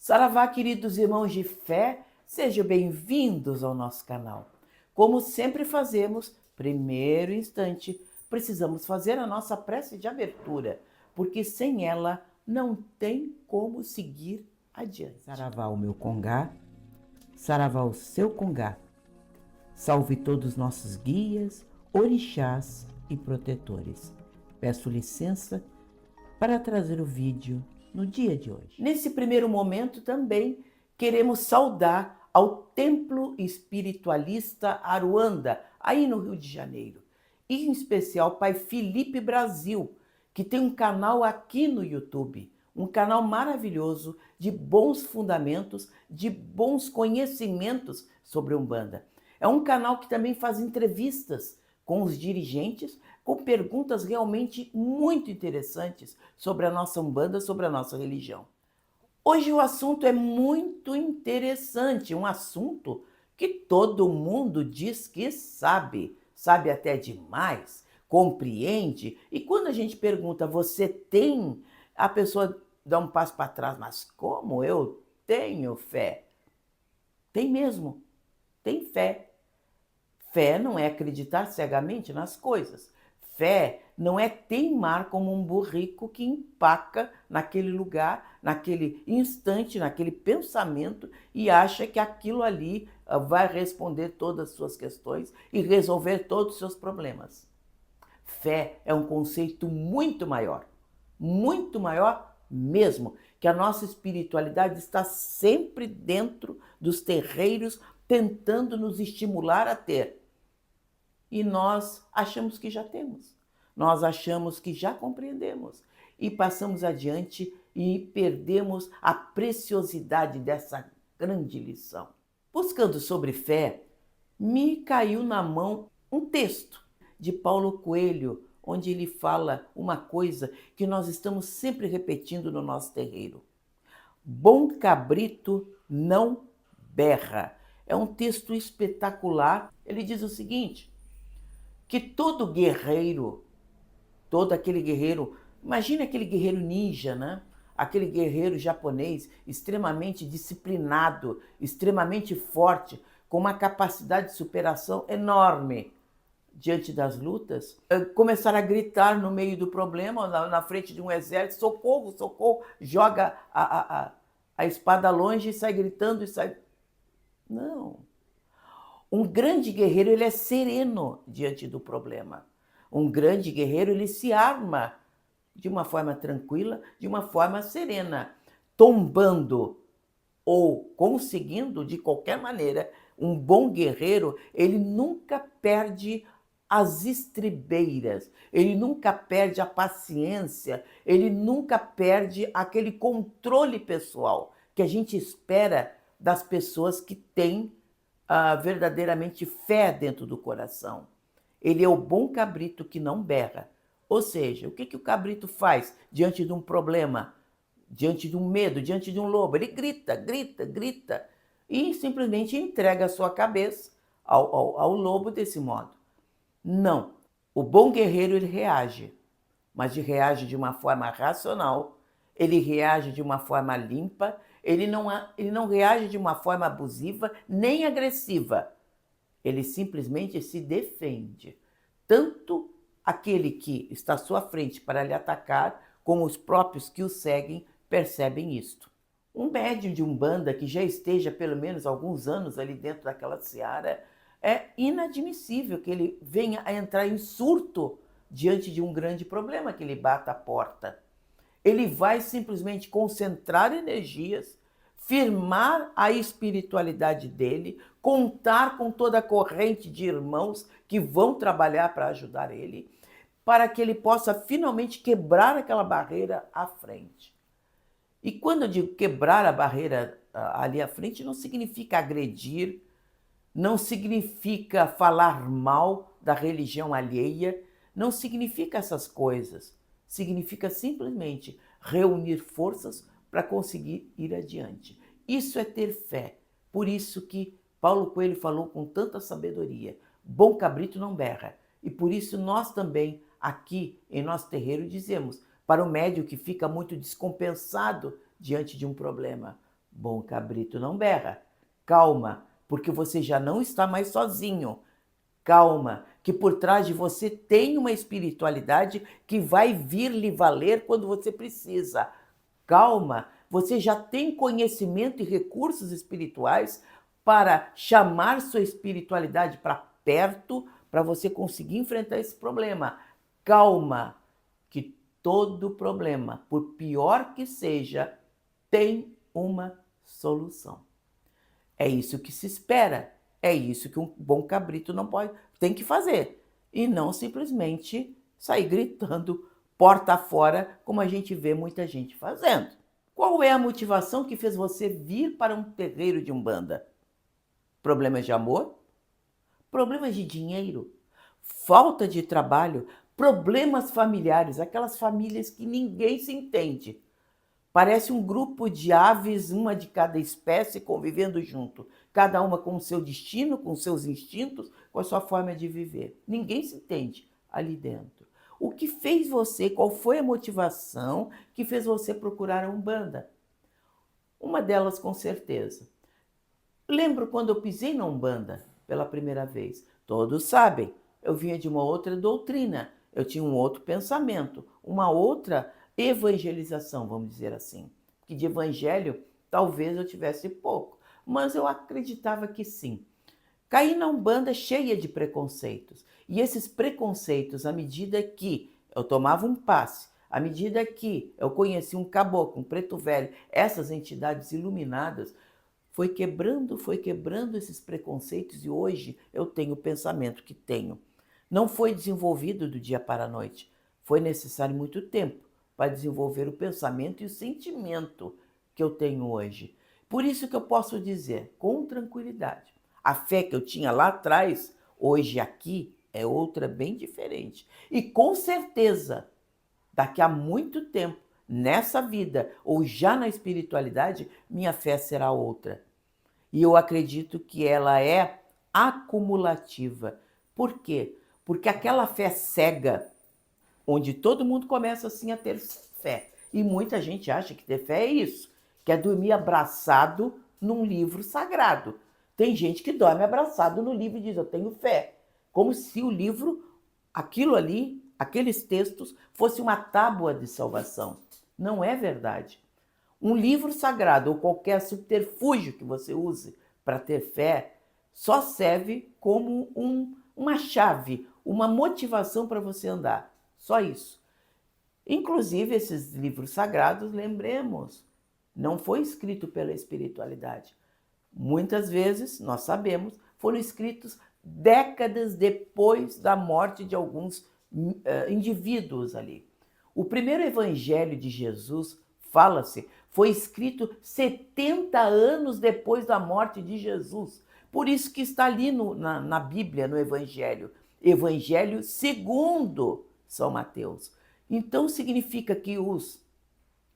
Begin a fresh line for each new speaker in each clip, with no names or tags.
Saravá, queridos irmãos de fé, sejam bem-vindos ao nosso canal. Como sempre fazemos, primeiro instante, precisamos fazer a nossa prece de abertura, porque sem ela não tem como seguir adiante. Saravá, o meu congá, saravá, o seu congá. Salve todos os nossos guias, orixás e protetores. Peço licença para trazer o vídeo no dia de hoje. Nesse primeiro momento também queremos saudar ao Templo Espiritualista Aruanda, aí no Rio de Janeiro, e em especial Pai Felipe Brasil, que tem um canal aqui no YouTube, um canal maravilhoso de bons fundamentos, de bons conhecimentos sobre Umbanda. É um canal que também faz entrevistas com os dirigentes, com perguntas realmente muito interessantes sobre a nossa Umbanda, sobre a nossa religião. Hoje o assunto é muito interessante, um assunto que todo mundo diz que sabe até demais, compreende, e quando a gente pergunta, você tem? A pessoa dá um passo para trás, mas como eu tenho fé? Tem mesmo, tem fé. Fé não é acreditar cegamente nas coisas. Fé não é teimar como um burrico que empaca naquele lugar, naquele instante, naquele pensamento e acha que aquilo ali vai responder todas as suas questões e resolver todos os seus problemas. Fé é um conceito muito maior mesmo, que a nossa espiritualidade está sempre dentro dos terreiros, tentando nos estimular a ter. E nós achamos que já temos, nós achamos que já compreendemos e passamos adiante e perdemos a preciosidade dessa grande lição. Buscando sobre fé, me caiu na mão um texto de Paulo Coelho, onde ele fala uma coisa que nós estamos sempre repetindo no nosso terreiro. Bom cabrito não berra. É um texto espetacular. Ele diz o seguinte, que todo guerreiro, todo aquele guerreiro, imagine aquele guerreiro ninja, né? Aquele guerreiro japonês extremamente disciplinado, extremamente forte, com uma capacidade de superação enorme diante das lutas, começar a gritar no meio do problema, na frente de um exército, socorro, socorro, joga a espada longe e sai gritando e sai... Não. Um grande guerreiro, ele é sereno diante do problema. Um grande guerreiro, ele se arma de uma forma tranquila, de uma forma serena, tombando ou conseguindo, de qualquer maneira, um bom guerreiro, ele nunca perde as estribeiras, ele nunca perde a paciência, ele nunca perde aquele controle pessoal que a gente espera das pessoas que têm verdadeiramente fé dentro do coração. Ele é o bom cabrito que não berra. Ou seja, o que o cabrito faz diante de um problema, diante de um medo, diante de um lobo? Ele grita, grita, grita e simplesmente entrega a sua cabeça ao lobo desse modo. Não. O bom guerreiro, ele reage, mas ele reage de uma forma racional, ele reage de uma forma limpa, ele não reage de uma forma abusiva nem agressiva. Ele simplesmente se defende. Tanto aquele que está à sua frente para lhe atacar, como os próprios que o seguem percebem isto. Um médium de Umbanda que já esteja pelo menos alguns anos ali dentro daquela seara, é inadmissível que ele venha a entrar em surto diante de um grande problema que lhe bata a porta. Ele vai simplesmente concentrar energias, firmar a espiritualidade dele, contar com toda a corrente de irmãos que vão trabalhar para ajudar ele, para que ele possa finalmente quebrar aquela barreira à frente. E quando eu digo quebrar a barreira ali à frente, não significa agredir, não significa falar mal da religião alheia, não significa essas coisas. Significa simplesmente reunir forças para conseguir ir adiante. Isso é ter fé. Por isso que Paulo Coelho falou com tanta sabedoria. Bom cabrito não berra. E por isso nós também, aqui em nosso terreiro, dizemos para o médium que fica muito descompensado diante de um problema: Bom cabrito não berra. Calma, porque você já não está mais sozinho. Calma, que por trás de você tem uma espiritualidade que vai vir lhe valer quando você precisa. Calma, você já tem conhecimento e recursos espirituais para chamar sua espiritualidade para perto, para você conseguir enfrentar esse problema. Calma, que todo problema, por pior que seja, tem uma solução. É isso que se espera. É isso que um bom cabrito não pode, tem que fazer. E não simplesmente sair gritando porta fora, como a gente vê muita gente fazendo. Qual é a motivação que fez você vir para um terreiro de umbanda? Problemas de amor? Problemas de dinheiro? Falta de trabalho? Problemas familiares? Aquelas famílias que ninguém se entende. Parece um grupo de aves, uma de cada espécie, convivendo junto. Cada uma com o seu destino, com os seus instintos, com a sua forma de viver. Ninguém se entende ali dentro. O que fez você, qual foi a motivação que fez você procurar a Umbanda? Uma delas, com certeza. Lembro quando eu pisei na Umbanda pela primeira vez. Todos sabem, eu vinha de uma outra doutrina, eu tinha um outro pensamento, uma outra evangelização, vamos dizer assim. Que de evangelho talvez eu tivesse pouco, mas eu acreditava que sim. Caí na Umbanda cheia de preconceitos. E esses preconceitos, à medida que eu tomava um passe, à medida que eu conheci um caboclo, um preto velho, essas entidades iluminadas, foi quebrando esses preconceitos e hoje eu tenho o pensamento que tenho. Não foi desenvolvido do dia para a noite. Foi necessário muito tempo para desenvolver o pensamento e o sentimento que eu tenho hoje. Por isso que eu posso dizer, com tranquilidade, a fé que eu tinha lá atrás, hoje aqui, é outra bem diferente. E com certeza, daqui a muito tempo, nessa vida ou já na espiritualidade, minha fé será outra. E eu acredito que ela é acumulativa. Por quê? Porque aquela fé cega, onde todo mundo começa assim a ter fé. E muita gente acha que ter fé é isso, que é dormir abraçado num livro sagrado. Tem gente que dorme abraçado no livro e diz, eu tenho fé. Como se o livro, aquilo ali, aqueles textos, fosse uma tábua de salvação. Não é verdade. Um livro sagrado ou qualquer subterfúgio que você use para ter fé só serve como uma chave, uma motivação para você andar. Só isso. Inclusive, esses livros sagrados, lembremos, não foi escrito pela espiritualidade. Muitas vezes, nós sabemos, foram escritos décadas depois da morte de alguns indivíduos ali. O primeiro evangelho de Jesus, fala-se, foi escrito 70 anos depois da morte de Jesus. Por isso que está ali na Bíblia, no Evangelho. Evangelho segundo São Mateus. Então significa que os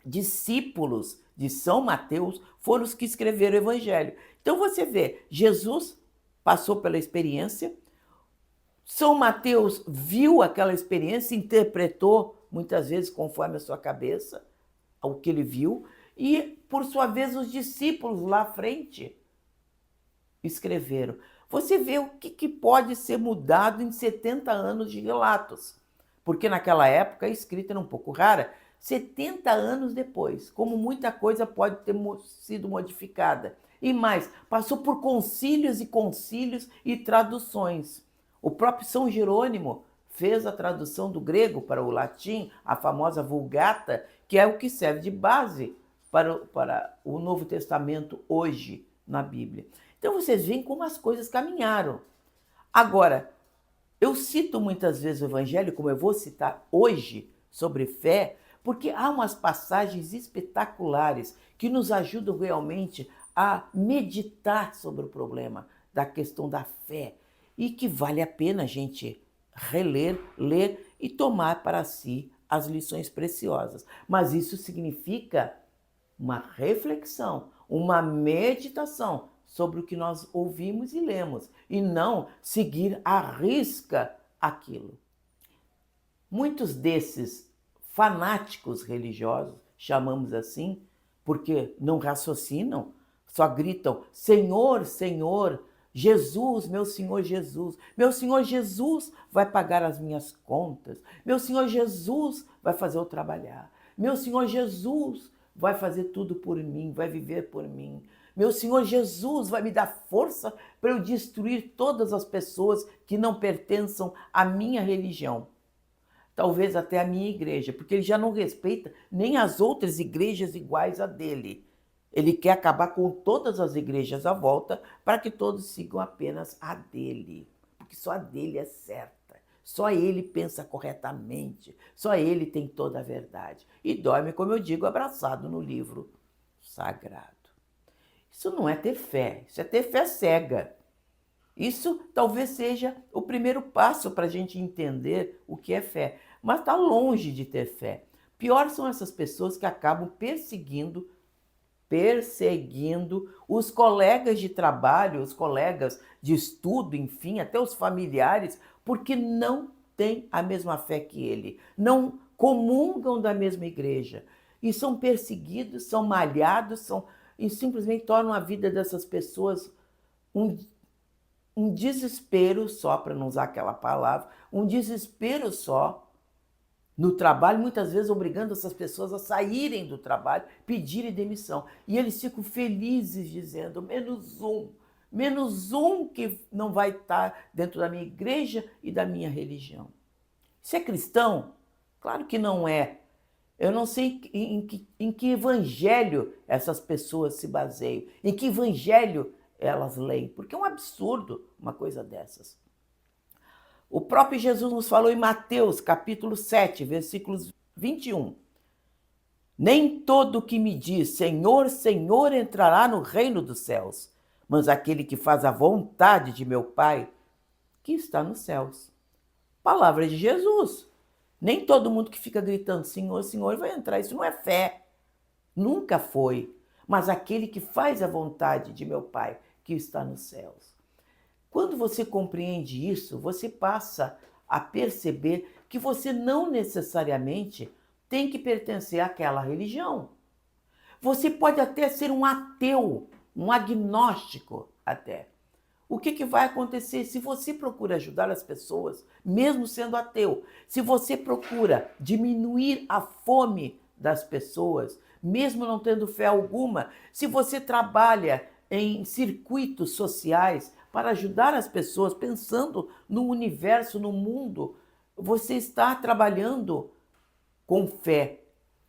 discípulos de São Mateus foram os que escreveram o Evangelho. Então você vê, Jesus passou pela experiência, São Mateus viu aquela experiência, interpretou muitas vezes conforme a sua cabeça, o que ele viu, e por sua vez os discípulos lá à frente escreveram. Você vê o que pode ser mudado em 70 anos de relatos, porque naquela época a escrita era um pouco rara. 70 anos depois, como muita coisa pode ter sido modificada. E mais, passou por concílios e concílios e traduções. O próprio São Jerônimo fez a tradução do grego para o latim, a famosa Vulgata, que é o que serve de base para o Novo Testamento hoje na Bíblia. Então vocês veem como as coisas caminharam. Agora, eu cito muitas vezes o Evangelho, como eu vou citar hoje, sobre fé, porque há umas passagens espetaculares que nos ajudam realmente a meditar sobre o problema da questão da fé e que vale a pena a gente reler, ler e tomar para si as lições preciosas. Mas isso significa uma reflexão, uma meditação sobre o que nós ouvimos e lemos, e não seguir à risca aquilo. Muitos desses fanáticos religiosos, chamamos assim, porque não raciocinam, só gritam: Senhor, Senhor, Jesus, meu Senhor Jesus vai pagar as minhas contas, meu Senhor Jesus vai fazer eu trabalhar, meu Senhor Jesus vai fazer tudo por mim, vai viver por mim, meu Senhor Jesus vai me dar força para eu destruir todas as pessoas que não pertençam à minha religião. Talvez até a minha igreja, porque ele já não respeita nem as outras igrejas iguais a dele. Ele quer acabar com todas as igrejas à volta para que todos sigam apenas a dele, porque só a dele é certa, só ele pensa corretamente, só ele tem toda a verdade. E dorme, como eu digo, abraçado no livro sagrado. Isso não é ter fé, isso é ter fé cega. Isso talvez seja o primeiro passo para a gente entender o que é fé, mas está longe de ter fé. Pior são essas pessoas que acabam perseguindo os colegas de trabalho, os colegas de estudo, enfim, até os familiares, porque não têm a mesma fé que ele, não comungam da mesma igreja. E são perseguidos, são malhados, e simplesmente tornam a vida dessas pessoas um desespero só, para não usar aquela palavra, um desespero só no trabalho, muitas vezes obrigando essas pessoas a saírem do trabalho, pedirem demissão. E eles ficam felizes dizendo, menos um que não vai estar dentro da minha igreja e da minha religião. Isso é cristão? Claro que não é. Eu não sei em que evangelho essas pessoas se baseiam, em que evangelho elas leem, porque é um absurdo uma coisa dessas. O próprio Jesus nos falou em Mateus, capítulo 7, versículos 21. Nem todo que me diz Senhor, Senhor entrará no reino dos céus, mas aquele que faz a vontade de meu Pai que está nos céus. Palavra de Jesus. Nem todo mundo que fica gritando Senhor, Senhor vai entrar. Isso não é fé. Nunca foi. Mas aquele que faz a vontade de meu Pai que está nos céus. Quando você compreende isso, você passa a perceber que você não necessariamente tem que pertencer àquela religião. Você pode até ser um ateu, um agnóstico até. O que vai acontecer se você procura ajudar as pessoas, mesmo sendo ateu? Se você procura diminuir a fome das pessoas, mesmo não tendo fé alguma, se você trabalha em circuitos sociais para ajudar as pessoas, pensando no universo, no mundo, você está trabalhando com fé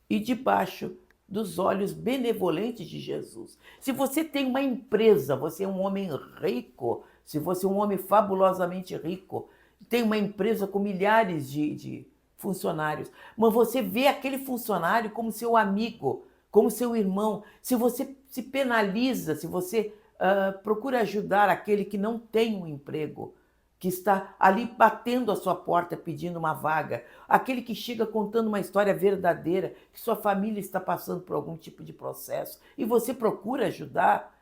e debaixo dos olhos benevolentes de Jesus. Se você tem uma empresa, você é um homem rico, se você é um homem fabulosamente rico, tem uma empresa com milhares de funcionários, mas você vê aquele funcionário como seu amigo, como seu irmão, se você se penaliza, se você procura ajudar aquele que não tem um emprego, que está ali batendo a sua porta pedindo uma vaga, aquele que chega contando uma história verdadeira, que sua família está passando por algum tipo de processo, e você procura ajudar,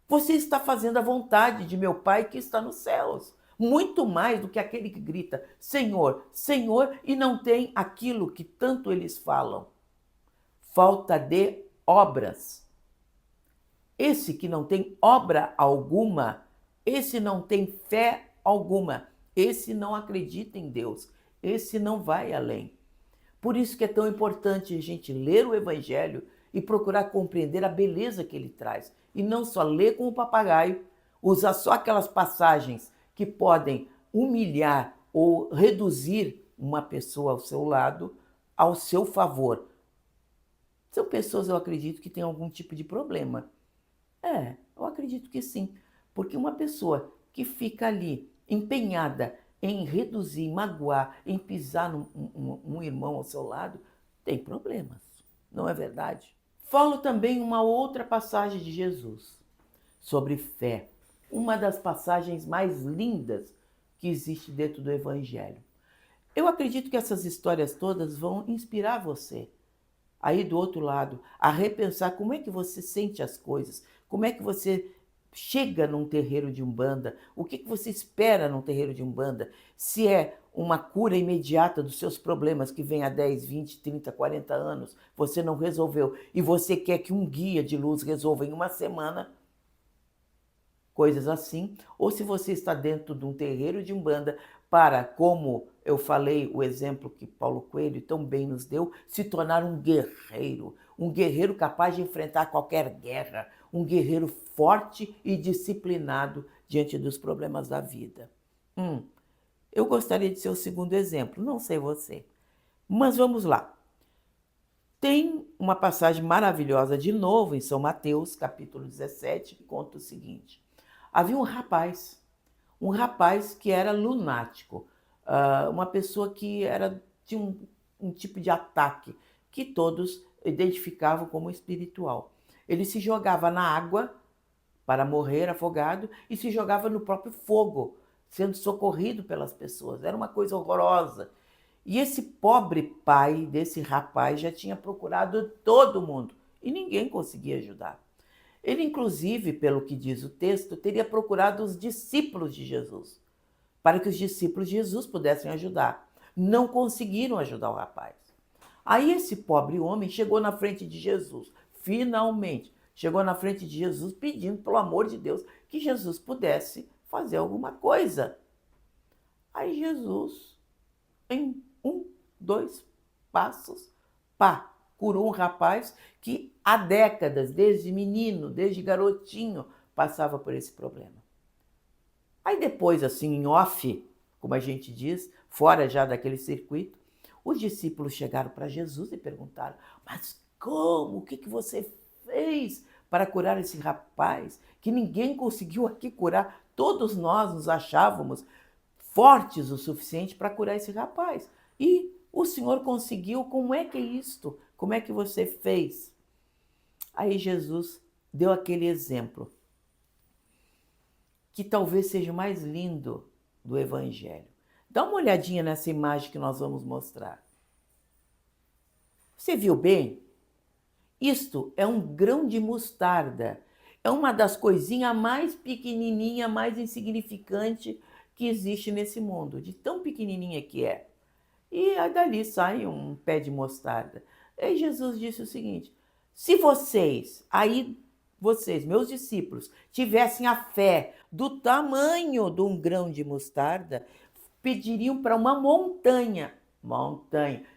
você está fazendo a vontade de meu Pai que está nos céus. Muito mais do que aquele que grita, Senhor, Senhor, e não tem aquilo que tanto eles falam. Falta de obras. Esse que não tem obra alguma, esse não tem fé alguma, esse não acredita em Deus, esse não vai além. Por isso que é tão importante a gente ler o Evangelho e procurar compreender a beleza que ele traz. E não só ler como um papagaio, usar só aquelas passagens que podem humilhar ou reduzir uma pessoa ao seu lado, ao seu favor. São pessoas, eu acredito, que têm algum tipo de problema. Eu acredito que sim. Porque uma pessoa que fica ali empenhada em reduzir, magoar, em pisar um irmão ao seu lado, tem problemas. Não é verdade? Falo também uma outra passagem de Jesus sobre fé. Uma das passagens mais lindas que existe dentro do Evangelho. Eu acredito que essas histórias todas vão inspirar você aí do outro lado, a repensar como é que você sente as coisas, como é que você chega num terreiro de Umbanda, o que você espera num terreiro de Umbanda? Se é uma cura imediata dos seus problemas que vem há 10, 20, 30, 40 anos, você não resolveu, e você quer que um guia de luz resolva em uma semana, coisas assim, ou se você está dentro de um terreiro de Umbanda para, como eu falei, o exemplo que Paulo Coelho tão bem nos deu, se tornar um guerreiro capaz de enfrentar qualquer guerra, um guerreiro forte e disciplinado diante dos problemas da vida. Eu gostaria de ser o segundo exemplo, não sei você, mas vamos lá. Tem uma passagem maravilhosa de novo em São Mateus, capítulo 17, que conta o seguinte. Havia um rapaz que era lunático, uma pessoa que tinha um tipo de ataque que todos identificavam como espiritual. Ele se jogava na água para morrer afogado e se jogava no próprio fogo, sendo socorrido pelas pessoas. Era uma coisa horrorosa. E esse pobre pai desse rapaz já tinha procurado todo mundo e ninguém conseguia ajudar. Ele, inclusive, pelo que diz o texto, teria procurado os discípulos de Jesus, para que os discípulos de Jesus pudessem ajudar. Não conseguiram ajudar o rapaz. Aí esse pobre homem chegou na frente de Jesus, finalmente, chegou na frente de Jesus pedindo, pelo amor de Deus, que Jesus pudesse fazer alguma coisa. Aí Jesus, em 1, 2 passos, pá, curou um rapaz que há décadas, desde menino, desde garotinho, passava por esse problema. Aí depois, assim, em off, como a gente diz, fora já daquele circuito, os discípulos chegaram para Jesus e perguntaram: mas como? O que você fez para curar esse rapaz? Que ninguém conseguiu aqui curar. Todos nós nos achávamos fortes o suficiente para curar esse rapaz. E o Senhor conseguiu, como é que é isto? Como é que você fez? Aí Jesus deu aquele exemplo, que talvez seja o mais lindo do Evangelho. Dá uma olhadinha nessa imagem que nós vamos mostrar. Você viu bem? Isto é um grão de mostarda. É uma das coisinhas mais pequenininha, mais insignificante que existe nesse mundo, de tão pequenininha que é. E aí dali sai um pé de mostarda. Aí Jesus disse o seguinte: se vocês, meus discípulos, tivessem a fé do tamanho de um grão de mostarda, pediriam para uma montanha,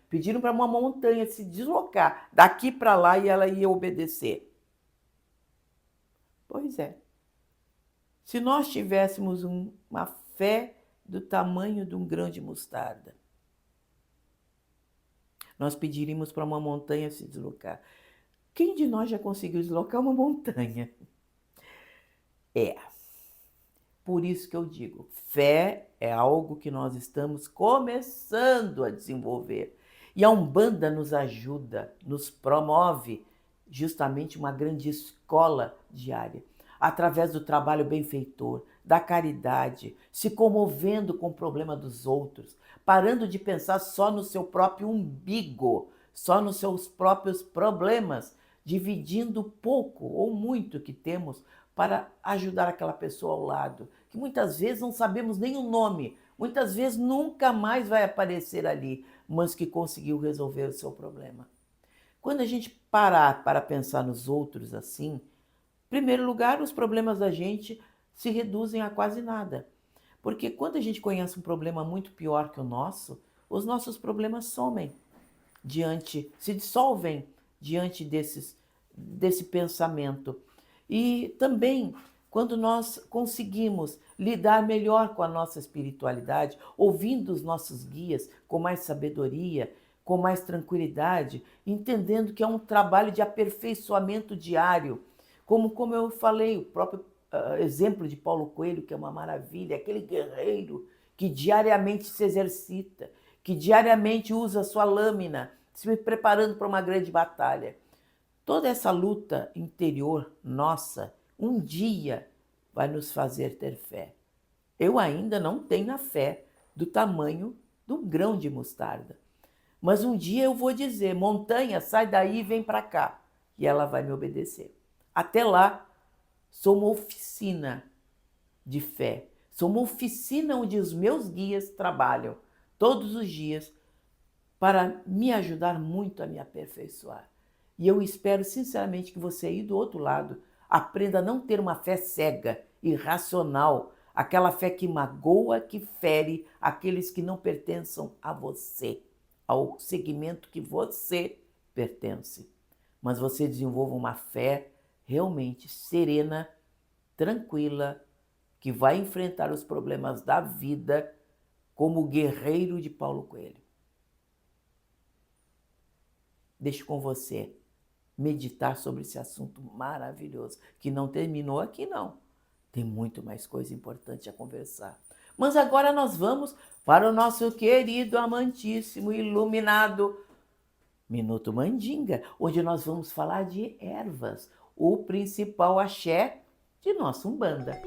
pediram para uma montanha se deslocar daqui para lá e ela ia obedecer. Pois é. Se nós tivéssemos uma fé do tamanho de um grão de mostarda, nós pediríamos para uma montanha se deslocar. Quem de nós já conseguiu deslocar uma montanha? Por isso que eu digo, fé é algo que nós estamos começando a desenvolver. E a Umbanda nos ajuda, nos promove justamente uma grande escola diária, através do trabalho benfeitor, da caridade, se comovendo com o problema dos outros, parando de pensar só no seu próprio umbigo, só nos seus próprios problemas, dividindo pouco ou muito que temos para ajudar aquela pessoa ao lado, que muitas vezes não sabemos nem o nome, muitas vezes nunca mais vai aparecer ali, mas que conseguiu resolver o seu problema. Quando a gente parar para pensar nos outros assim, em primeiro lugar, os problemas da gente se reduzem a quase nada. Porque quando a gente conhece um problema muito pior que o nosso, os nossos problemas somem se dissolvem diante desse pensamento. E também, quando nós conseguimos lidar melhor com a nossa espiritualidade, ouvindo os nossos guias com mais sabedoria, com mais tranquilidade, entendendo que é um trabalho de aperfeiçoamento diário, como eu falei, o próprio exemplo de Paulo Coelho, que é uma maravilha, aquele guerreiro que diariamente se exercita, que diariamente usa a sua lâmina, se preparando para uma grande batalha. Toda essa luta interior nossa, um dia vai nos fazer ter fé. Eu ainda não tenho a fé do tamanho de um grão de mostarda. Mas um dia eu vou dizer: montanha, sai daí e vem para cá. E ela vai me obedecer. Até lá, Sou uma oficina de fé. Sou uma oficina onde os meus guias trabalham todos os dias para me ajudar muito a me aperfeiçoar. E eu espero sinceramente que você aí do outro lado aprenda a não ter uma fé cega, irracional, aquela fé que magoa, que fere aqueles que não pertencem a você, ao segmento que você pertence. Mas você desenvolva uma fé realmente serena, tranquila, que vai enfrentar os problemas da vida como o guerreiro de Paulo Coelho. Deixo com você meditar sobre esse assunto maravilhoso, que não terminou aqui não. Tem muito mais coisa importante a conversar. Mas agora nós vamos para o nosso querido, amantíssimo, iluminado Minuto Mandinga, onde nós vamos falar de ervas, o principal axé de nossa Umbanda.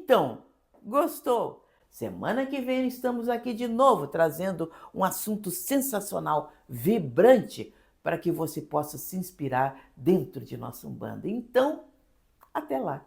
Então, gostou? Semana que vem estamos aqui de novo trazendo um assunto sensacional, vibrante, para que você possa se inspirar dentro de nossa Umbanda. Então, até lá!